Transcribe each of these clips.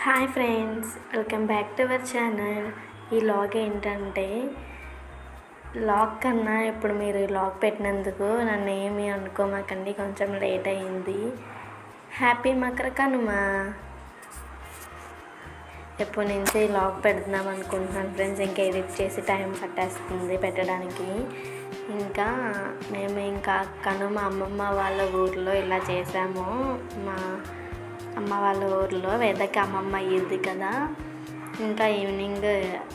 Hi friends, welcome back to our channel. ఈ log ఏంటంటే, log కన్నా ఇప్పుడు మీరు లాగ్ పెట్టినందుకు నన్ను ఏమీ అనుకోమాకండి, కొంచెం లేట్ అయింది. హ్యాపీ మకర కనుమ. ఎప్పటి నుంచి లాగ్ పెడుతున్నాం అనుకుంటున్నాను ఫ్రెండ్స్. ఇంకా ఎడిట్ చేసి టైం పట్టేస్తుంది పెట్టడానికి. మేము కనుమ అమ్మమ్మ వాళ్ళ ఊర్లో ఇలా చేసాము. మా అమ్మ వాళ్ళ ఊర్లో వేదకి అమ్మమ్మ అయ్యింది కదా. ఇంకా ఈవినింగ్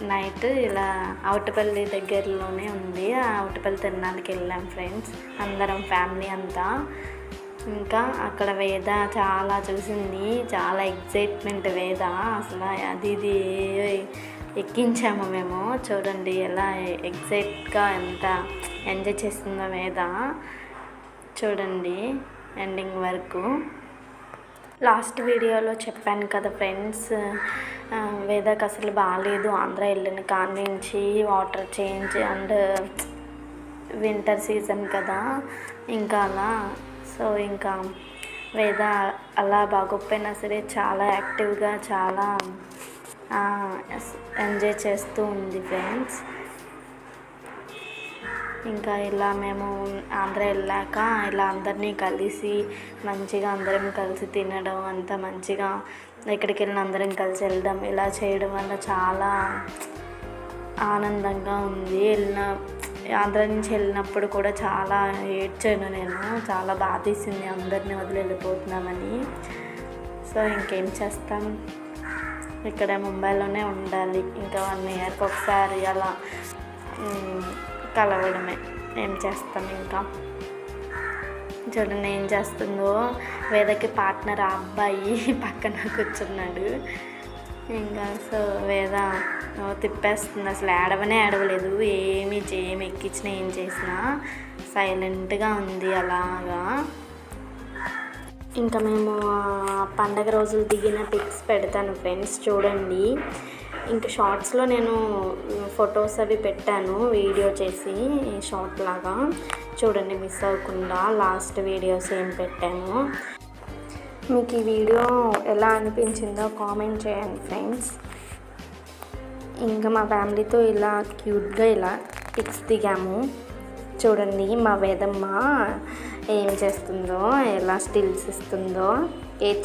నైట్ ఇలా అవుటపల్లి దగ్గరలోనే ఉంది, ఆ అవుటపల్లి తిరణాలకి వెళ్ళాం ఫ్రెండ్స్, అందరం ఫ్యామిలీ అంతా. ఇంకా అక్కడ వేద చాలా చూసింది, చాలా ఎగ్జైట్మెంట్ వేద. అసలు అది ఇది ఎక్కించాము మేము. చూడండి ఎలా ఎగ్జైట్గా ఎంత ఎంజాయ్ చేస్తుందో వేద. చూడండి ఎండింగ్ వరకు. లాస్ట్ వీడియోలో చెప్పాను కదా ఫ్రెండ్స్, వేదకు అసలు బాగాలేదు. ఆంధ్ర వెళ్ళిన కాడి నుంచి water change and winter season కదా, ఇంకా అలా. సో ఇంకా వేద అలా బాగోకపోయినా సరే చాలా యాక్టివ్గా, చాలా ఎంజాయ్ చేస్తూ ఉంది ఫ్రెండ్స్. ఇంకా ఇలా మేము ఆంధ్ర వెళ్ళాక ఇలా అందరినీ కలిసి మంచిగా అందరం కలిసి తినడం, అంతా మంచిగా ఎక్కడికి వెళ్ళిన అందరం కలిసి వెళ్ళడం, ఇలా చేయడం వల్ల చాలా ఆనందంగా ఉంది. ఆంధ్ర నుంచి వెళ్ళినప్పుడు కూడా చాలా ఏడ్చాను నేను, చాలా బాధేసింది అందరినీ వదిలి వెళ్ళిపోతున్నామని. సో ఇంకేం చేస్తాం, ఇక్కడ ముంబైలోనే ఉండాలి. ఇంకా 1 ఇయర్కి ఒకసారి అలా కలవడమే. ఏం చేస్తాం ఇంకా. చూడండి ఏం చేస్తుందో, వేదకి పార్ట్నర్ ఆ అబ్బాయి పక్కన కూర్చున్నాడు. ఇంకా సో వేద తిప్పేస్తుంది, అసలు ఏడవలేదు. ఏమి ఎక్కించినా ఏం చేసినా సైలెంట్గా ఉంది అలాగా. ఇంకా మేము పండగ రోజులు దిగిన పిక్స్ పెడతాను ఫ్రెండ్స్, చూడండి. ఇంకా షార్ట్స్లో నేను ఫొటోస్ అవి పెట్టాను, వీడియో చేసి షార్ట్ లాగా. చూడండి మిస్ అవ్వకుండా లాస్ట్ వీడియోస్ ఏం పెట్టాను. మీకు ఈ వీడియో ఎలా అనిపించిందో కామెంట్ చేయండి ఫ్రెండ్స్. ఇంకా మా ఫ్యామిలీతో ఇలా క్యూట్గా ఇలా పిక్స్ దిగాము. చూడండి మా వేదమ్మ ఏం చేస్తుందో, ఎలా స్టిల్స్ ఇస్తుందో, ఏది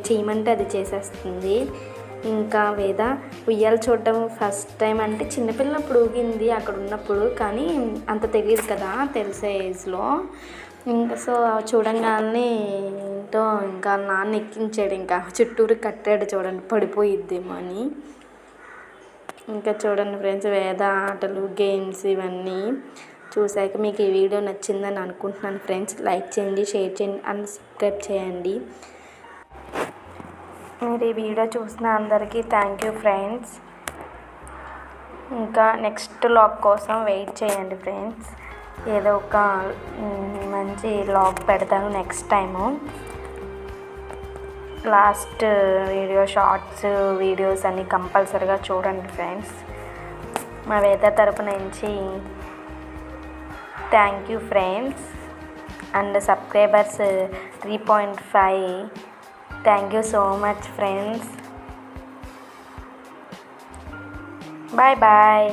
చేయమంటే అది చేసేస్తుంది. ఇంకా వేద ఉయ్యాల చూడడం ఫస్ట్ టైం, అంటే చిన్నపిల్లప్పుడు ఊగింది అక్కడ ఉన్నప్పుడు, కానీ అంత తెలియదు కదా తెలిసే ఏజ్లో. ఇంకా సో చూడంగానే ఏంటో ఇంకా నాన్న ఎక్కించాడు, ఇంకా చుట్టూరు కట్టాడు, చూడండి పడిపోయిద్దేమో అని. ఇంకా చూడండి ఫ్రెండ్స్, వేద ఆటలు, గేమ్స్ ఇవన్నీ చూశాక మీకు ఈ వీడియో నచ్చిందని అనుకుంటున్నాను ఫ్రెండ్స్. లైక్ చేయండి, షేర్ చేయండి అండ్ సబ్స్క్రైబ్ చేయండి. మీరు ఈ వీడియో చూసిన అందరికీ థ్యాంక్ యూ ఫ్రెండ్స్. ఇంకా నెక్స్ట్ లాగ్ కోసం వెయిట్ చేయండి ఫ్రెండ్స్. ఏదో ఒక మంచి లాగ్ పెడతాను next time. Last video shorts videos అన్నీ కంపల్సరీగా చూడండి ఫ్రెండ్స్. మా వేద తరపు నుంచి thank you friends. And subscribers 3.5. Thank you so much friends. Bye bye.